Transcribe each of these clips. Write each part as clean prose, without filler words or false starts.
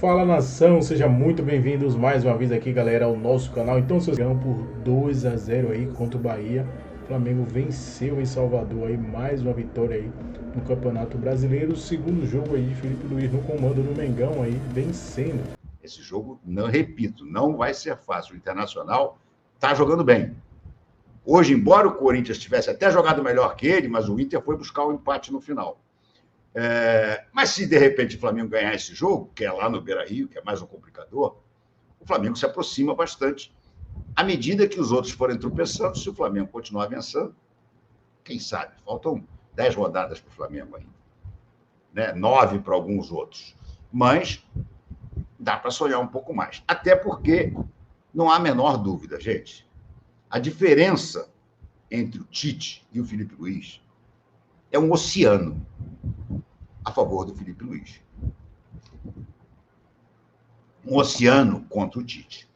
Fala nação, sejam muito bem-vindos mais uma vez aqui, galera, ao nosso canal. Então, vocês ganham por 2-0 aí contra o Bahia. O Flamengo venceu em Salvador aí, mais uma vitória aí no Campeonato Brasileiro. O segundo jogo aí de Felipe Luiz no comando do Mengão aí, vencendo. Esse jogo, não repito, não vai ser fácil. O Internacional está jogando bem. Hoje, embora o Corinthians tivesse até jogado melhor que ele, mas o Inter foi buscar o empate no final. Mas se de repente o Flamengo ganhar esse jogo, que é lá no Beira-Rio, que é mais um complicador, o Flamengo se aproxima bastante. À medida que os outros forem tropeçando, se o Flamengo continuar vencendo, quem sabe? Faltam 10 rodadas para o Flamengo ainda, né? 9 para alguns outros. Mas dá para sonhar um pouco mais. Até porque não há a menor dúvida, gente. A diferença entre o Tite e o Felipe Luiz é um oceano a favor do Felipe Luiz. Um oceano contra o Tite.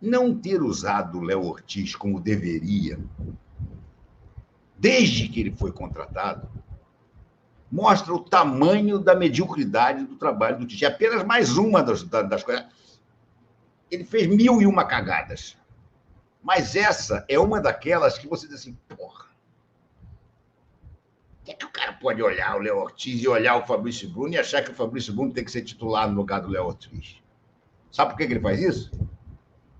Não ter usado o Léo Ortiz como deveria, desde que ele foi contratado, mostra o tamanho da mediocridade do trabalho do Tite. É apenas mais uma das coisas. Ele fez 1001 cagadas. Mas essa é uma daquelas que você diz assim, porra, que é que o cara pode olhar o Léo Ortiz e olhar o Fabrício Bruno e achar que o Fabrício Bruno tem que ser titular no lugar do Léo Ortiz? Sabe por que ele faz isso?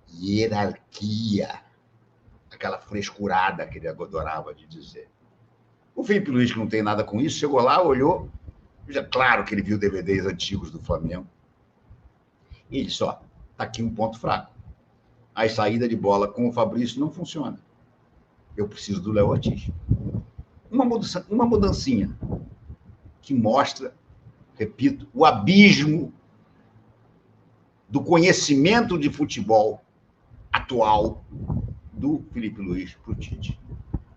Hierarquia. Aquela frescurada que ele adorava de dizer. O Felipe Luiz, que não tem nada com isso, chegou lá, olhou, já claro que ele viu DVDs antigos do Flamengo, e ele só, tá aqui um ponto fraco. A saída de bola com o Fabrício não funciona. Eu preciso do Léo Ortiz. Uma mudancinha que mostra, repito, o abismo do conhecimento de futebol atual do Felipe Luiz para o Tite.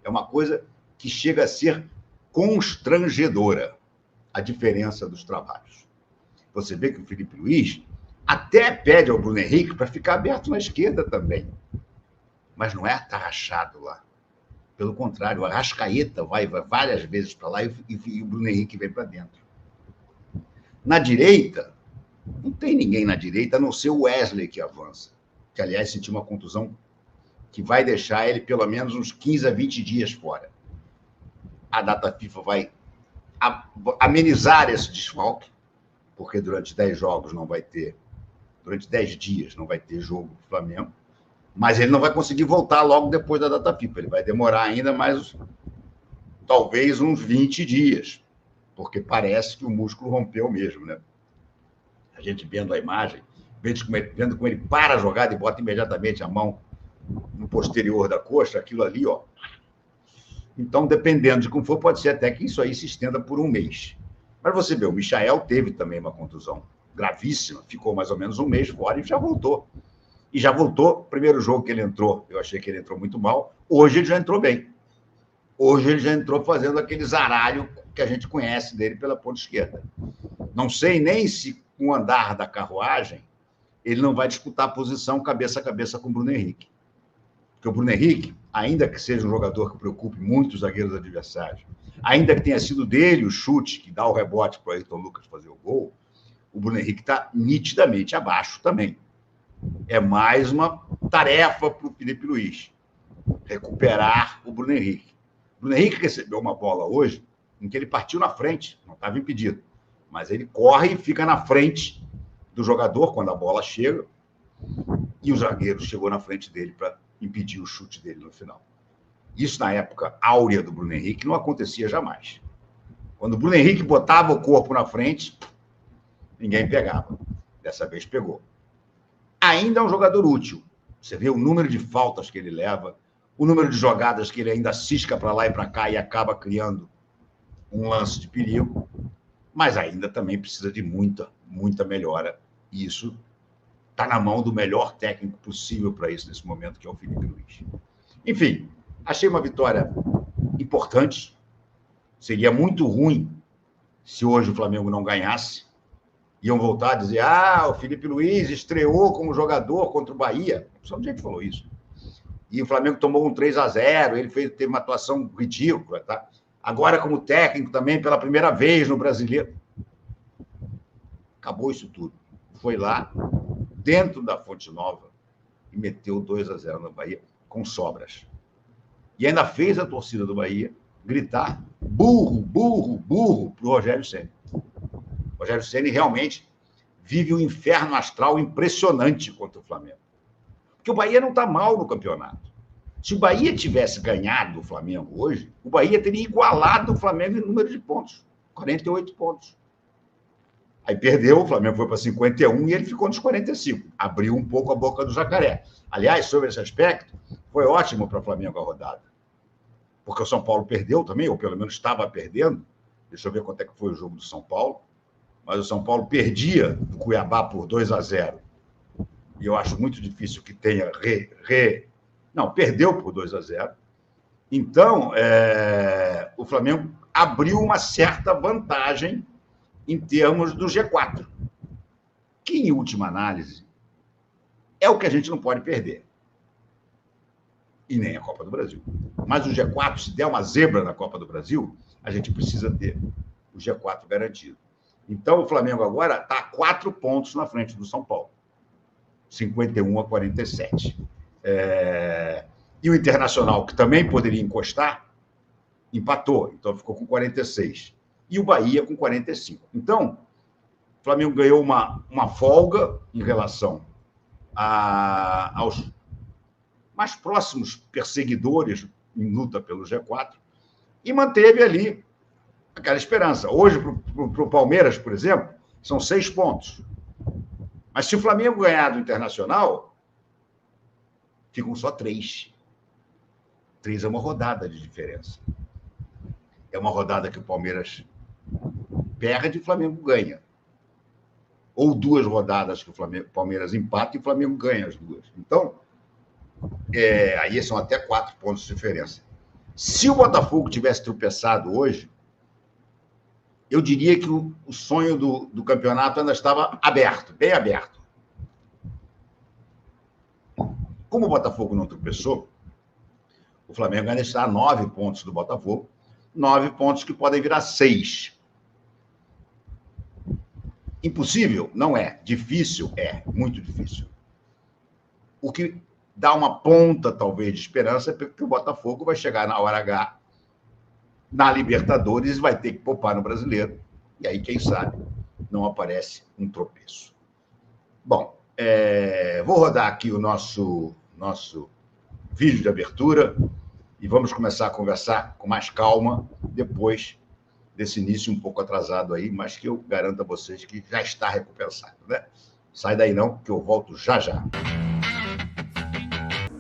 É uma coisa que chega a ser constrangedora, a diferença dos trabalhos. Você vê que o Felipe Luiz até pede ao Bruno Henrique para ficar aberto na esquerda também. Mas não é atarrachado lá. Pelo contrário, o Arrascaeta vai várias vezes para lá e o Bruno Henrique vem para dentro. Na direita, não tem ninguém na direita, a não ser o Wesley que avança. Que, aliás, sentiu uma contusão que vai deixar ele pelo menos uns 15 a 20 dias fora. A data FIFA vai amenizar esse desfalque, porque durante 10 jogos não vai ter, durante 10 dias não vai ter jogo do Flamengo, mas ele não vai conseguir voltar logo depois da data FIFA. Ele vai demorar ainda mais, talvez, uns 20 dias, porque parece que o músculo rompeu mesmo, né? A gente vendo a imagem, vendo como ele para a jogada e bota imediatamente a mão no posterior da coxa, aquilo ali, ó. Então, dependendo de como for, pode ser até que isso aí se estenda por um mês. Mas você vê, o Michael teve também uma contusão gravíssima, ficou mais ou menos um mês fora e já voltou. E já voltou, primeiro jogo que ele entrou, eu achei que ele entrou muito mal, hoje ele já entrou bem. Hoje ele já entrou fazendo aquele zaralho que a gente conhece dele pela ponta esquerda. Não sei nem se com o andar da carruagem ele não vai disputar a posição cabeça a cabeça com o Bruno Henrique. Porque o Bruno Henrique, ainda que seja um jogador que preocupe muito os zagueiros adversários, ainda que tenha sido dele o chute que dá o rebote para o Ayrton Lucas fazer o gol, o Bruno Henrique está nitidamente abaixo também. É mais uma tarefa para o Felipe Luiz, recuperar o Bruno Henrique. O Bruno Henrique recebeu uma bola hoje em que ele partiu na frente, não estava impedido, mas ele corre e fica na frente do jogador quando a bola chega, e o zagueiro chegou na frente dele para impedir o chute dele no final. Isso, na época áurea do Bruno Henrique, não acontecia jamais. Quando o Bruno Henrique botava o corpo na frente, ninguém pegava. Dessa vez pegou. Ainda é um jogador útil. Você vê o número de faltas que ele leva, o número de jogadas que ele ainda cisca para lá e para cá e acaba criando um lance de perigo, mas ainda também precisa de muita melhora. E isso está na mão do melhor técnico possível para isso nesse momento, que é o Felipe Luiz. Enfim, achei uma vitória importante. Seria muito ruim se hoje o Flamengo não ganhasse. Iam voltar a dizer, o Felipe Luiz estreou como jogador contra o Bahia. Só um gente falou isso. E o Flamengo tomou um 3-0, ele teve uma atuação ridícula, tá? Agora como técnico também, pela primeira vez no Brasileiro. acabou isso tudo. Foi lá, dentro da Fonte Nova, e meteu 2-0 no Bahia, com sobras. E ainda fez a torcida do Bahia gritar burro, burro, burro para o Rogério Ceni. O Rogério Ceni realmente vive um inferno astral impressionante contra o Flamengo. Porque o Bahia não está mal no campeonato. Se o Bahia tivesse ganhado o Flamengo hoje, o Bahia teria igualado o Flamengo em número de pontos. 48 pontos. Aí perdeu, o Flamengo foi para 51 e ele ficou nos 45. Abriu um pouco a boca do jacaré. Aliás, sobre esse aspecto, foi ótimo para o Flamengo a rodada. Porque o São Paulo perdeu também, ou pelo menos estava perdendo. Deixa eu ver quanto é que foi o jogo do São Paulo. Mas o São Paulo perdia do Cuiabá por 2-0. E eu acho muito difícil que tenha Não, perdeu por 2-0. Então, o Flamengo abriu uma certa vantagem em termos do G4, que, em última análise, é o que a gente não pode perder. E nem a Copa do Brasil. Mas o G4, se der uma zebra na Copa do Brasil, a gente precisa ter o G4 garantido. Então, o Flamengo agora está a 4 pontos na frente do São Paulo. 51-47. E o Internacional, que também poderia encostar, empatou. Então, ficou com 46. E o Bahia com 45. Então, o Flamengo ganhou uma folga em relação aos mais próximos perseguidores em luta pelo G4 e manteve ali aquela esperança. Hoje, para o Palmeiras, por exemplo, são 6 pontos. Mas se o Flamengo ganhar do Internacional, ficam só 3. 3 é uma rodada de diferença. É uma rodada que o Palmeiras perde e o Flamengo ganha. Ou 2 rodadas que o Palmeiras empata e o Flamengo ganha as 2. Então, aí são até 4 pontos de diferença. Se o Botafogo tivesse tropeçado hoje, eu diria que o sonho do campeonato ainda estava aberto, bem aberto. Como o Botafogo não tropeçou, o Flamengo ainda está a 9 pontos do Botafogo, 9 pontos que podem virar 6. Impossível? Não é. Difícil? É. Muito difícil. O que dá uma ponta, talvez, de esperança é porque o Botafogo vai chegar na hora H na Libertadores e vai ter que poupar no Brasileiro. E aí, quem sabe, não aparece um tropeço. Bom, vou rodar aqui o nosso vídeo de abertura e vamos começar a conversar com mais calma depois desse início um pouco atrasado aí, mas que eu garanto a vocês que já está recompensado, né? Sai daí não, que eu volto já já.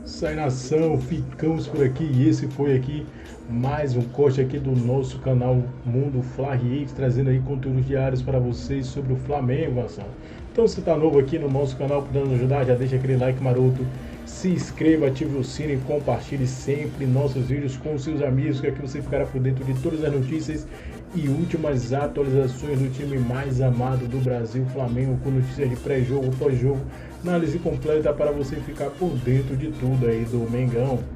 Sai, nação, ficamos por aqui e esse foi aqui mais um corte aqui do nosso canal Mundo Fla Hits, trazendo aí conteúdos diários para vocês sobre o Flamengo, nação. Então, se está novo aqui no nosso canal, podendo ajudar, já deixa aquele like maroto, se inscreva, ative o sino e compartilhe sempre nossos vídeos com seus amigos, que aqui você ficará por dentro de todas as notícias e últimas atualizações do time mais amado do Brasil, Flamengo, com notícias de pré-jogo, pós-jogo, análise completa para você ficar por dentro de tudo aí do Mengão.